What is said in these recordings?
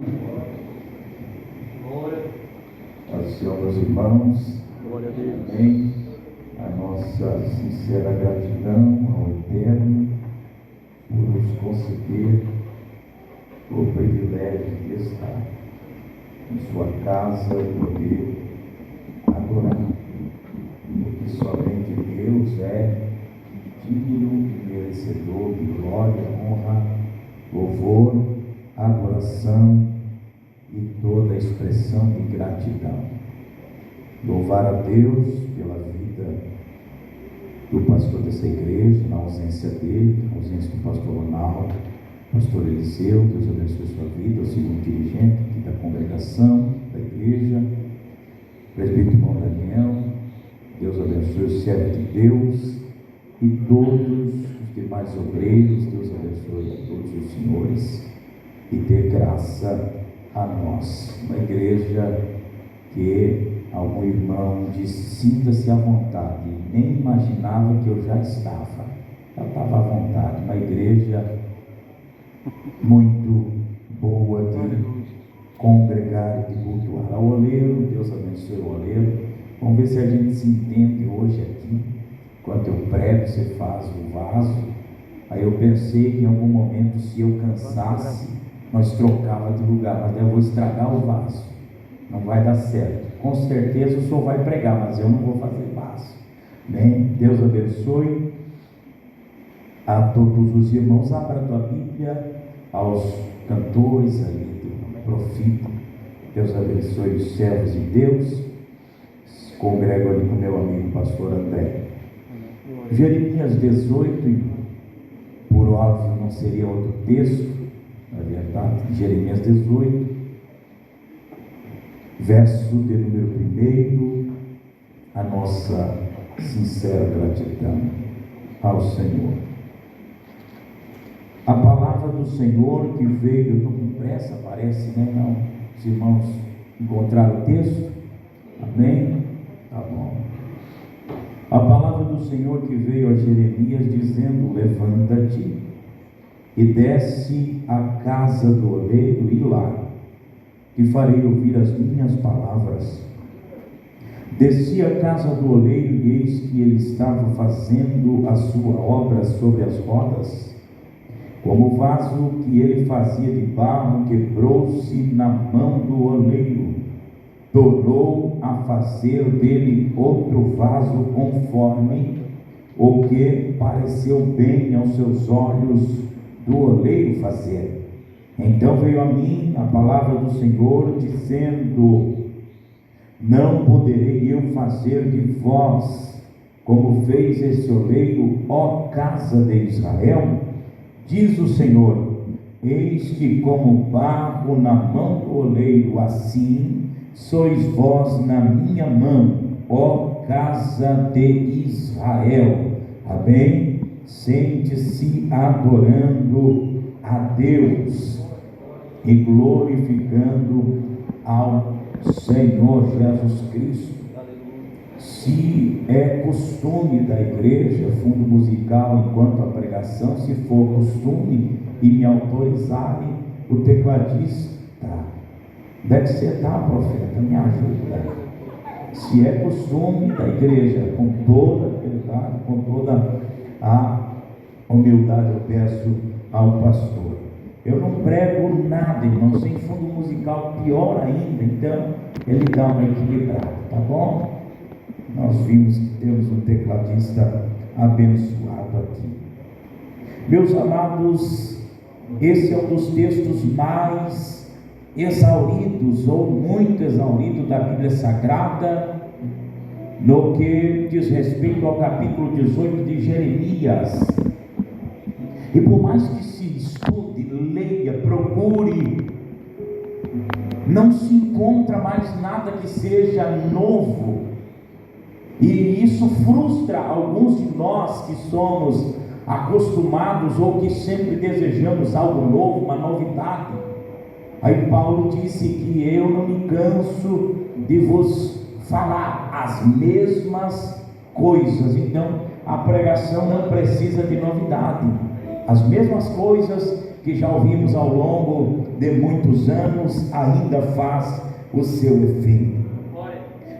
Ao Senhor, meus irmãos, amém. A nossa sincera gratidão ao Eterno por nos conceder o privilégio de estar em sua casa e poder adorar, porque somente Deus é digno e merecedor de glória, honra, louvor, adoração e toda expressão de gratidão. Louvar a Deus pela vida do pastor dessa igreja, na ausência dele, na ausência do pastor Ronaldo, pastor Eliseu. Deus abençoe sua vida, o segundo dirigente aqui da congregação, da igreja, presbítero irmão Daniel. Deus abençoe o servo de Deus e todos os demais obreiros. Deus abençoe a todos os senhores e dê graça a nós. Uma igreja que algum irmão disse: sinta-se à vontade. Nem imaginava que eu já estava à vontade. Uma igreja muito boa de congregar e de cultuar. Ao oleiro, Deus abençoe o oleiro. Vamos ver se a gente se entende hoje aqui. Enquanto eu prego, você faz o vaso. Aí eu pensei que em algum momento, se eu cansasse, nós trocava de lugar, mas eu vou estragar o vaso, não vai dar certo. Com certeza o senhor vai pregar, mas eu não vou fazer vaso. Bem, Deus abençoe a todos os irmãos. Abra a tua Bíblia aos cantores ali do profeta. Deus abençoe os servos de Deus. Congrego ali com meu amigo pastor André. Jeremias 18, por óbvio não seria outro texto, na verdade. Jeremias 18, verso de número 1, a nossa sincera gratidão ao Senhor. A palavra do Senhor que veio, eu estou com pressa, parece, né? Não, os irmãos encontraram o texto? Amém? Tá bom. A palavra do Senhor que veio a Jeremias dizendo: levanta-te e desce à casa do oleiro e lá te farei ouvir as minhas palavras. Desci à casa do oleiro e eis que ele estava fazendo a sua obra sobre as rodas. Como o vaso que ele fazia de barro quebrou-se na mão do oleiro, tornou a fazer dele outro vaso conforme o que pareceu bem aos seus olhos do oleiro fazer. Então veio a mim a palavra do Senhor, dizendo: não poderei eu fazer de vós como fez esse oleiro, ó casa de Israel? Diz o Senhor: eis que como barro na mão do oleiro, assim sois vós na minha mão, ó casa de Israel. Amém? Sente-se adorando a Deus e glorificando ao Senhor Jesus Cristo. Se é costume da igreja, fundo musical enquanto a pregação, se for costume e me autorizarem, o tecladista, deve ser, tá, profeta, me ajuda. Se é costume da igreja, com toda a verdade, com toda a humildade, eu peço ao pastor. Eu não prego nada, irmão, sem fundo musical, pior ainda. Então ele dá uma equilibrada, tá bom? Nós vimos que temos um tecladista abençoado aqui. Meus amados, esse é um dos textos mais exauridos, ou muito exaurido, da Bíblia Sagrada, no que diz respeito ao capítulo 18 de Jeremias. E por mais que se estude, leia, procure, não se encontra mais nada que seja novo. E isso frustra alguns de nós que somos acostumados ou que sempre desejamos algo novo, uma novidade. Aí Paulo disse que eu não me canso de vos falar as mesmas coisas. Então a pregação não precisa de novidade. As mesmas coisas que já ouvimos ao longo de muitos anos ainda faz o seu efeito.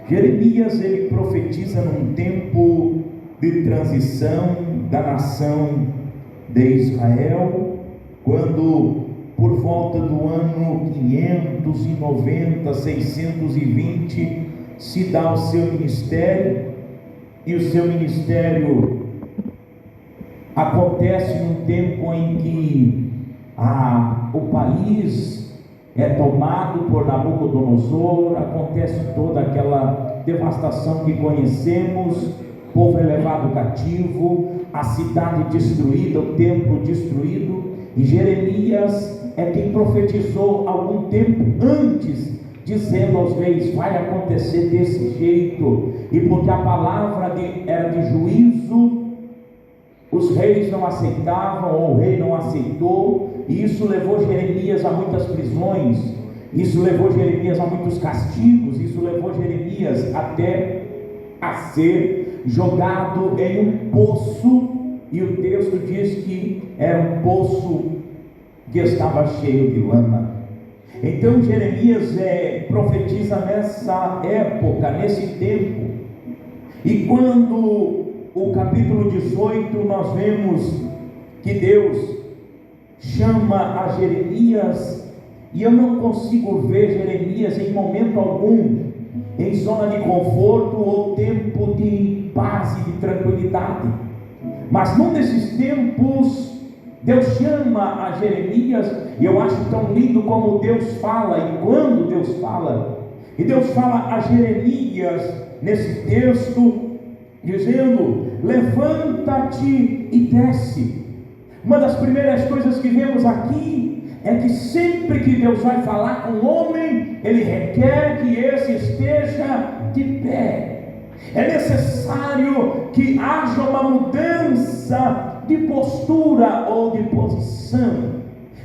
Jeremias, ele profetiza num tempo de transição da nação de Israel, quando por volta do ano 590, 620, se dá o seu ministério, e o seu ministério acontece num tempo em que o país é tomado por Nabucodonosor, acontece toda aquela devastação que conhecemos, o povo é levado cativo, a cidade destruída, o templo destruído, e Jeremias é quem profetizou algum tempo antes, dizendo aos reis: vai acontecer desse jeito, e porque a palavra era de juízo, os reis não aceitavam, ou o rei não aceitou, e isso levou Jeremias a muitas prisões, isso levou Jeremias a muitos castigos, isso levou Jeremias até a ser jogado em um poço, e o texto diz que era um poço que estava cheio de lama. Então Jeremias profetiza nessa época, nesse tempo, e quando o capítulo 18 nós vemos que Deus chama a Jeremias, e eu não consigo ver Jeremias em momento algum em zona de conforto ou tempo de paz e de tranquilidade, mas num desses tempos Deus chama a Jeremias, e eu acho tão lindo como Deus fala, e quando Deus fala, e Deus fala a Jeremias nesse texto, dizendo: levanta-te e desce. Uma das primeiras coisas que vemos aqui é que sempre que Deus vai falar com o homem, Ele requer que esse esteja de pé. É necessário que haja uma mudança de postura ou de posição.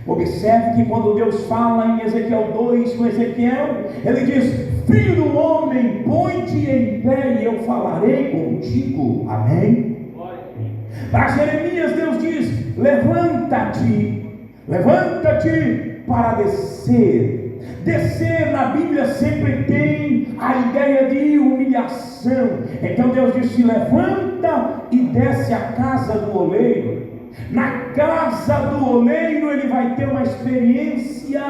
Observe que quando Deus fala em Ezequiel 2 com Ezequiel, Ele diz: filho do homem, põe-te em pé e eu falarei contigo. Amém? Para Jeremias Deus diz: levanta-te para descer. Descer na Bíblia sempre tem a ideia de humilhação. Então Deus diz: se levanta e desce à casa do oleiro. Na casa do oleiro ele vai ter uma experiência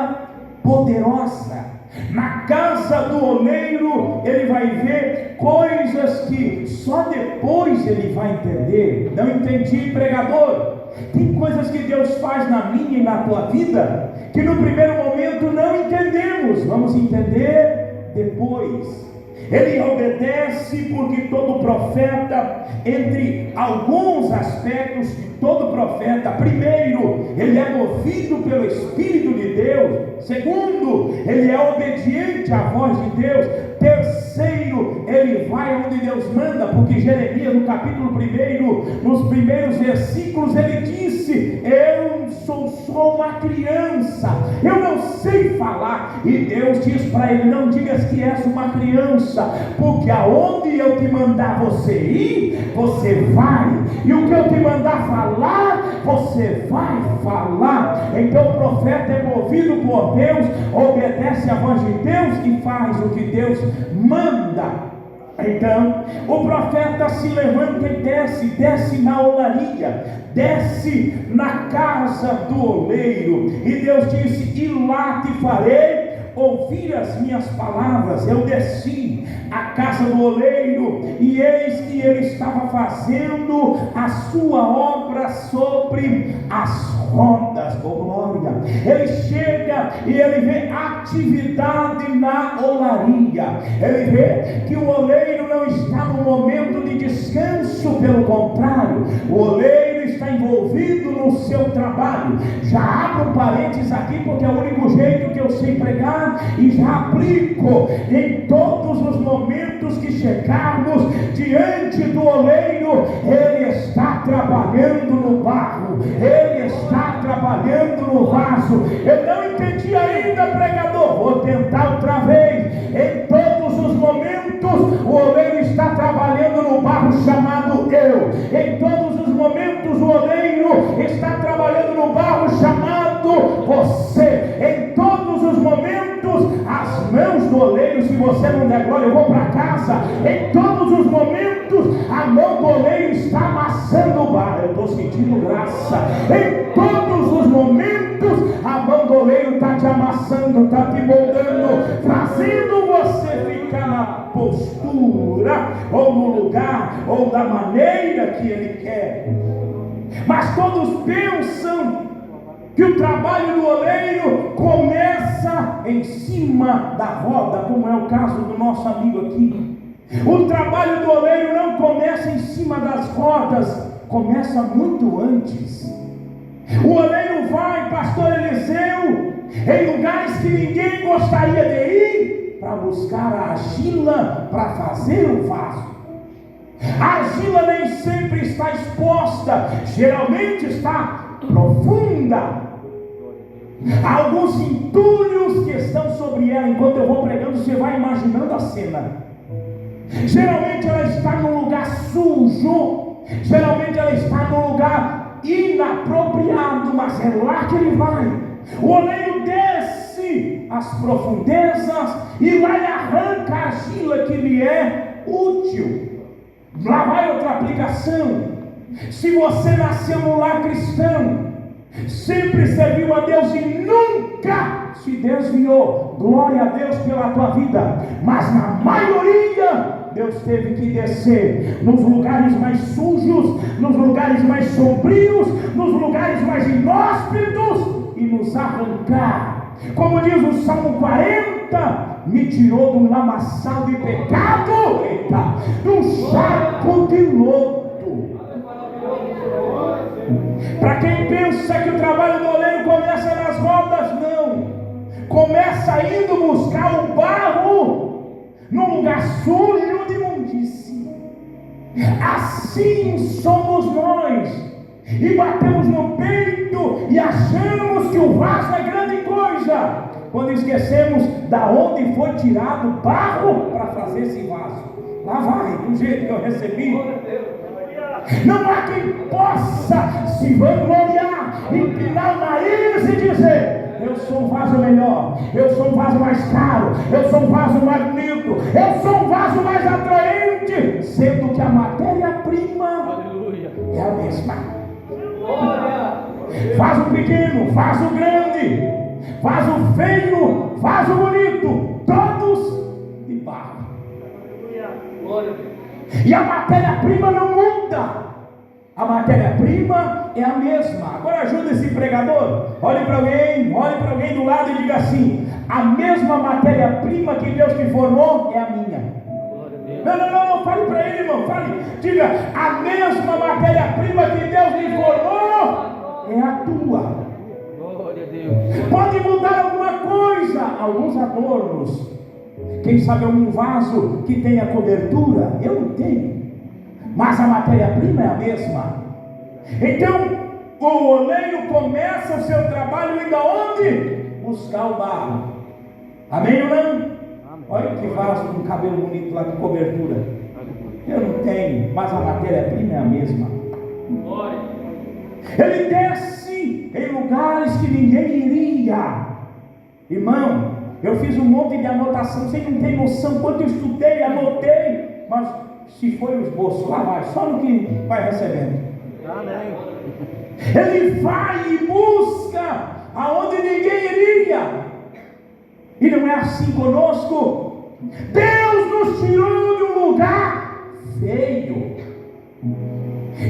poderosa. Na casa do oleiro ele vai ver coisas que só depois ele vai entender. Não entendi, pregador? Tem coisas que Deus faz na minha e na tua vida que no primeiro momento não entendemos, vamos entender depois. Ele obedece porque todo profeta, entre alguns aspectos de todo profeta, primeiro, ele é movido pelo Espírito de Deus. Segundo, ele é obediente à voz de Deus. Terceiro, ele vai onde Deus manda, porque Jeremias no capítulo 1, nos primeiros versículos, ele disse: eu sou só uma criança, eu não sei falar. E Deus diz para ele: não digas que és uma criança, porque aonde eu te mandar você ir, você vai, e o que eu te mandar falar, você vai falar. Então o profeta é movido por Deus, obedece à voz de Deus e faz o que Deus manda. Então o profeta se levanta e desce na olaria, desce na casa do oleiro, e Deus disse: e lá te farei ouvir as minhas palavras. Eu desci à casa do oleiro, e eis que ele estava fazendo a sua obra sobre as rodas. Oh glória! Ele chega e ele vê atividade na olaria. Ele vê que o oleiro não está no momento de descanso, pelo contrário, o oleiro está envolvido no seu trabalho. Já abro parênteses aqui, porque é o único jeito que eu sei pregar, e já aplico em todos os momentos que chegarmos diante do oleiro. Ele está trabalhando no barro, ele está trabalhando no vaso. Eu não entendi ainda, pregador, vou tentar outra vez. Em todos os momentos o oleiro está trabalhando no barro chamado eu. Em todos os momentos o oleiro está trabalhando no barro chamado você. Em se você não der glória, eu vou para casa. Em todos os momentos, a mão do oleiro está amassando o barro. Eu estou sentindo graça. Em todos os momentos, a mão do oleiro está te amassando, está te moldando, fazendo você ficar na postura, ou no lugar, ou da maneira que Ele quer. Mas todos pensam que o trabalho do oleiro começa em cima da roda, como é o caso do nosso amigo aqui. O trabalho do oleiro não começa em cima das rodas, começa muito antes. O oleiro vai, pastor Eliseu, em lugares que ninguém gostaria de ir, para buscar a argila para fazer o vaso. A argila nem sempre está exposta, geralmente está profunda. Há alguns entulhos que estão sobre ela. Enquanto eu vou pregando, você vai imaginando a cena. Geralmente ela está num lugar sujo, geralmente ela está num lugar inapropriado, mas é lá que ele vai. O oleiro desce as profundezas e lá ele arranca a argila que lhe é útil. Lá vai outra aplicação. Se você nasceu num lar cristão, sempre serviu a Deus e nunca se desviou, glória a Deus pela tua vida. Mas na maioria, Deus teve que descer nos lugares mais sujos, nos lugares mais sombrios, nos lugares mais inóspitos e nos arrancar. Como diz o Salmo 40, me tirou de um lamaçal de pecado, de um charco de lodo. Para quem pensa que o trabalho do oleiro começa nas rodas, não. Começa indo buscar o barro num lugar sujo de imundície. Assim somos nós. E batemos no peito e achamos que o vaso é grande coisa, quando esquecemos da onde foi tirado o barro para fazer esse vaso. Lá vai, do jeito que eu recebi. Não há quem possa se vangloriar, empinar o nariz e dizer: eu sou um vaso melhor, eu sou um vaso mais caro, eu sou um vaso mais bonito, eu sou um vaso mais atraente, sendo que a matéria-prima é a mesma. Vaso pequeno, vaso grande, vaso feio, vaso bonito, todos de barro. E a matéria-prima não muda. A matéria-prima é a mesma. Agora ajuda esse pregador. Olhe para alguém do lado e diga assim: a mesma matéria-prima que Deus te formou é a minha. Não, fale para ele, irmão, fale. Diga: a mesma matéria-prima que Deus lhe formou é a tua. Pode mudar alguma coisa, alguns adornos. Quem sabe um vaso que tenha cobertura, eu não tenho, mas a matéria-prima é a mesma. Então o oleiro começa o seu trabalho indo aonde? Buscar o barro. Amém ou não? Olha que vaso com cabelo bonito lá de cobertura. Eu não tenho, mas a matéria-prima é a mesma. Ele desce em lugares que ninguém iria. Irmão, eu fiz um monte de anotação, você não tem noção quanto eu estudei, anotei, mas se foi o esboço, lá vai, só no que vai recebendo. Amém. Ele vai e busca aonde ninguém iria. E não é assim conosco. Deus nos tirou de um lugar feio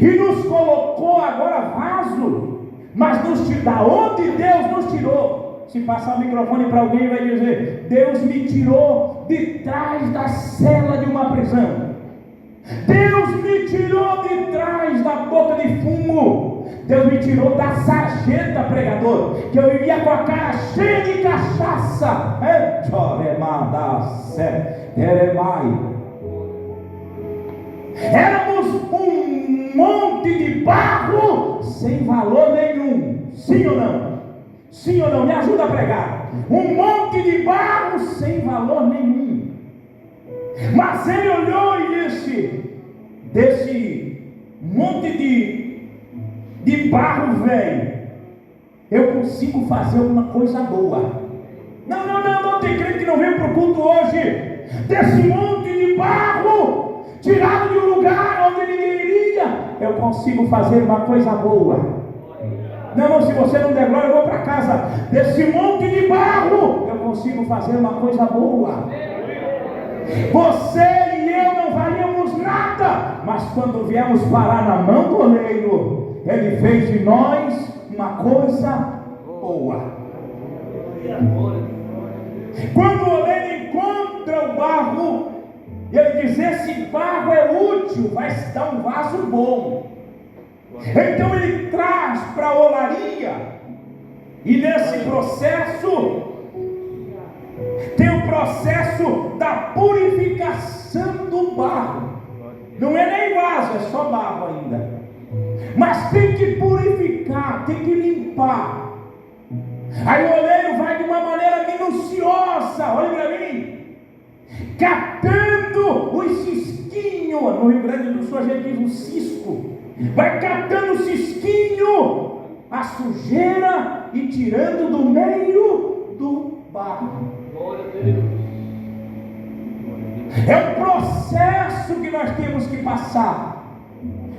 e nos colocou agora vaso, mas da onde Deus nos tirou? Se passar o microfone para alguém, vai dizer: Deus me tirou de trás da cela de uma prisão. Deus me tirou de trás da boca de fumo. Deus me tirou da sarjeta, pregador, que eu vivia com a cara cheia de cachaça. Éramos um monte de barro sem valor nenhum. Sim ou não? Sim ou não? Me ajuda a pregar. Um monte de barro sem valor nenhum. Mas ele olhou e disse: desse monte de barro velho, eu consigo fazer uma coisa boa. Não tem crente que eu venho para o culto hoje, desse monte de barro, tirado de um lugar onde ninguém iria, eu consigo fazer uma coisa boa. Não, se você não der glória, eu vou para casa. Desse monte de barro, eu consigo fazer uma coisa boa. Você e eu não valíamos nada, mas quando viemos parar na mão do oleiro, ele fez de nós uma coisa boa. Quando o oleiro encontra o barro, ele diz: esse barro é útil, vai se dar um vaso bom. Então ele traz para a olaria, e nesse processo tem o processo da purificação do barro. Não é nem vaso, é só barro ainda, mas tem que purificar, tem que limpar. Aí o oleiro vai de uma maneira minuciosa, olha para mim, catando os cisquinhos. No Rio Grande do Sul a gente diz o cisco. Vai catando o cisquinho, a sujeira, e tirando do meio do barro. É um processo que nós temos que passar.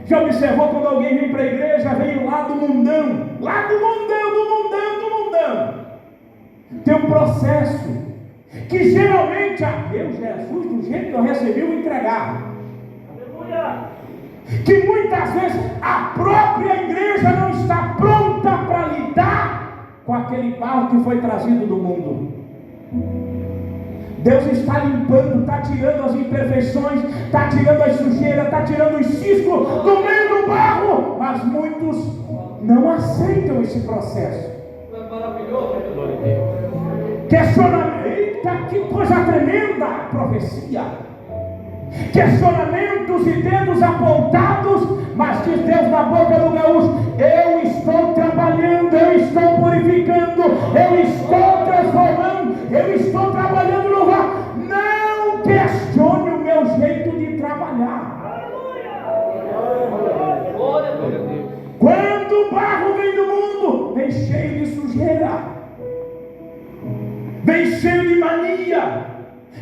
Já observou quando alguém vem para a igreja, veio lá do mundão, tem um processo que geralmente, meu Jesus, do jeito que eu recebi, eu entregar. Que muitas vezes a própria igreja não está pronta para lidar com aquele barro que foi trazido do mundo. Deus está limpando, está tirando as imperfeições, está tirando as sujeiras, está tirando os ciscos do meio do barro, mas muitos não aceitam esse processo. Questionamento, eita, que coisa tremenda, profecia. Questionamentos e dedos apontados, mas diz Deus na boca do gaúcho: eu estou trabalhando, eu estou purificando, eu estou transformando, eu estou trabalhando no barro. Não questione o meu jeito de trabalhar. Quando o barro vem do mundo, vem cheio de sujeira, vem cheio de mania,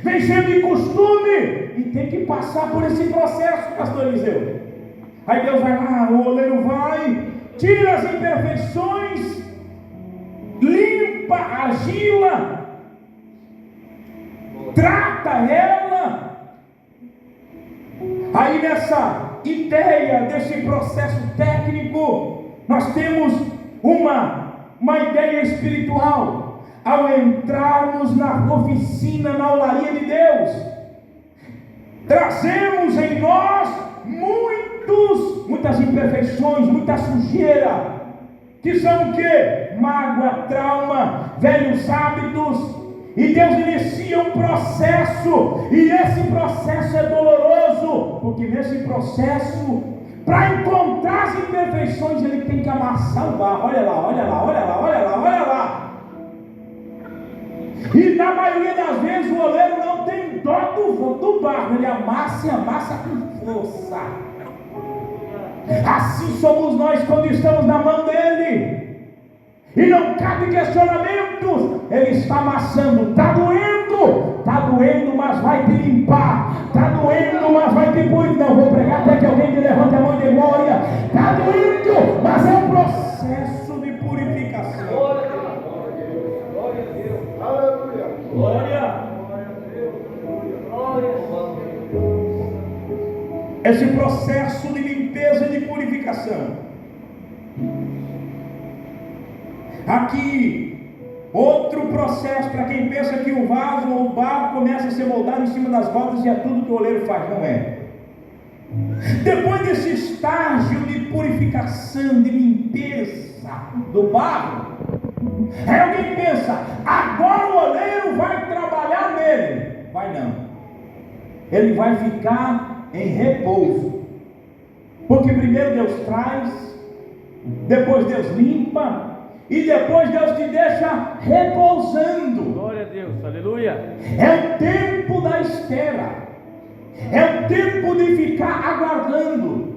vem cheio de costume, e tem que passar por esse processo, pastor Eliseu. Aí Deus vai lá, o oleiro vai, tira as imperfeições, limpa a argila, trata ela. Aí nessa ideia desse processo técnico, nós temos uma ideia espiritual. Ao entrarmos na oficina, na olaria de Deus, trazemos em nós muitas imperfeições, muita sujeira, que são o quê? Mágoa, trauma, velhos hábitos. E Deus inicia um processo, e esse processo é doloroso, porque nesse processo, para encontrar as imperfeições, ele tem que amassar o barro. Olha lá. E na maioria das vezes o oleiro não tem dó do barro, ele amassa e amassa com força. Assim somos nós quando estamos na mão dele, e não cabe questionamentos. Ele está amassando, está doendo, mas vai te limpar, está doendo, mas vai te purificar. Não vou pregar até que alguém te levante a mão de glória. Está doendo, mas é um processo de purificação. Glória a Deus, aleluia, glória. Esse processo de limpeza e de purificação. Aqui, outro processo para quem pensa que o vaso ou o barro começa a ser moldado em cima das rodas e é tudo que o oleiro faz. Não é. Depois desse estágio de purificação, de limpeza do barro, aí alguém pensa: agora o oleiro vai trabalhar nele. Vai não. Ele vai ficar em repouso. Porque primeiro Deus traz, depois Deus limpa, e depois Deus te deixa repousando. Glória a Deus, aleluia. É o tempo da espera, é o tempo de ficar aguardando.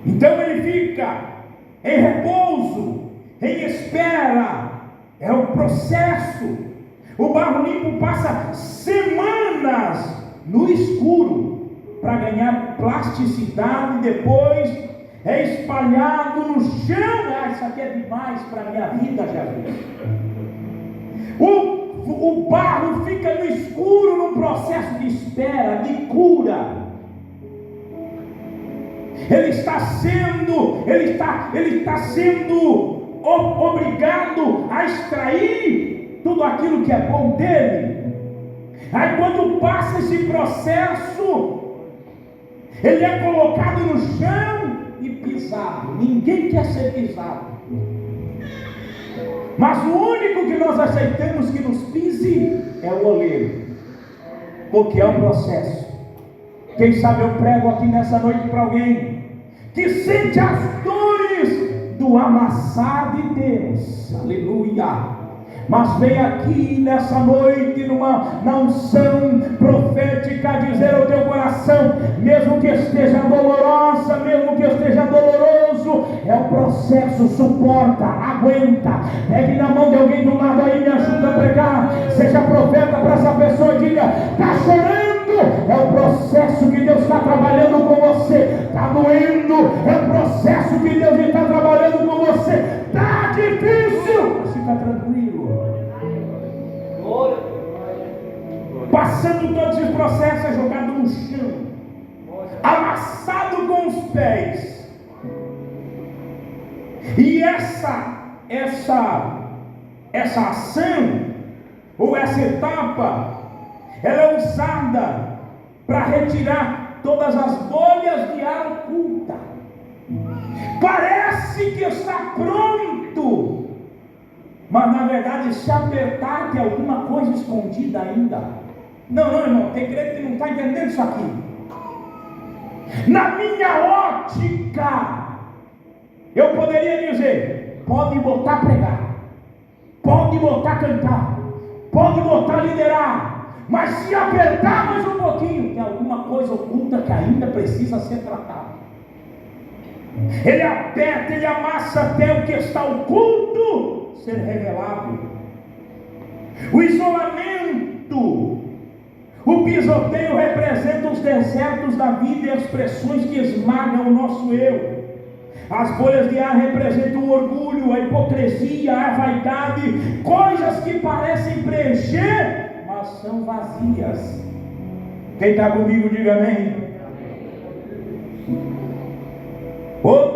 Então ele fica em repouso, em espera. É um processo. O barro limpo passa semanas no escuro para ganhar plasticidade, depois é espalhado no chão. Isso aqui é demais para a minha vida, Jesus. O barro fica no escuro num processo de espera, de cura. Ele está sendo obrigado a extrair tudo aquilo que é bom dele. Aí quando passa esse processo, ele é colocado no chão e pisado. Ninguém quer ser pisado, mas o único que nós aceitamos que nos pise é o oleiro, porque é um processo. Quem sabe eu prego aqui nessa noite para alguém que sente as dores do amassar de Deus, aleluia, mas vem aqui nessa noite na unção profética dizer ao teu coração, mesmo que esteja dolorosa, mesmo que esteja doloroso, é o processo, suporta, aguenta. Pegue na mão de alguém do lado aí, me ajuda a pregar, seja profeta para essa pessoa e diga: está chorando, é o processo que Deus está trabalhando com você. Está doendo, é o processo que Deus está trabalhando com você. Está difícil, mas fica tranquilo. Passando todos os processos, é jogado no chão, amassado com os pés. E essa ação, ou essa etapa, ela é usada para retirar todas as bolhas de ar oculta. Parece que está pronto, mas na verdade, se apertar, tem alguma coisa escondida ainda. Não, irmão, tem crente que não está entendendo isso aqui. Na minha ótica, eu poderia dizer: pode botar a pregar, pode botar a cantar, pode botar a liderar, mas se apertar mais um pouquinho, tem alguma coisa oculta que ainda precisa ser tratada. Ele aperta, ele amassa até o que está oculto ser revelado. O isolamento, o pisoteio representa os desertos da vida e as pressões que esmagam o nosso eu. As bolhas de ar representam o orgulho, a hipocrisia, a vaidade, coisas que parecem preencher, mas são vazias. Quem está comigo, diga amém. Outro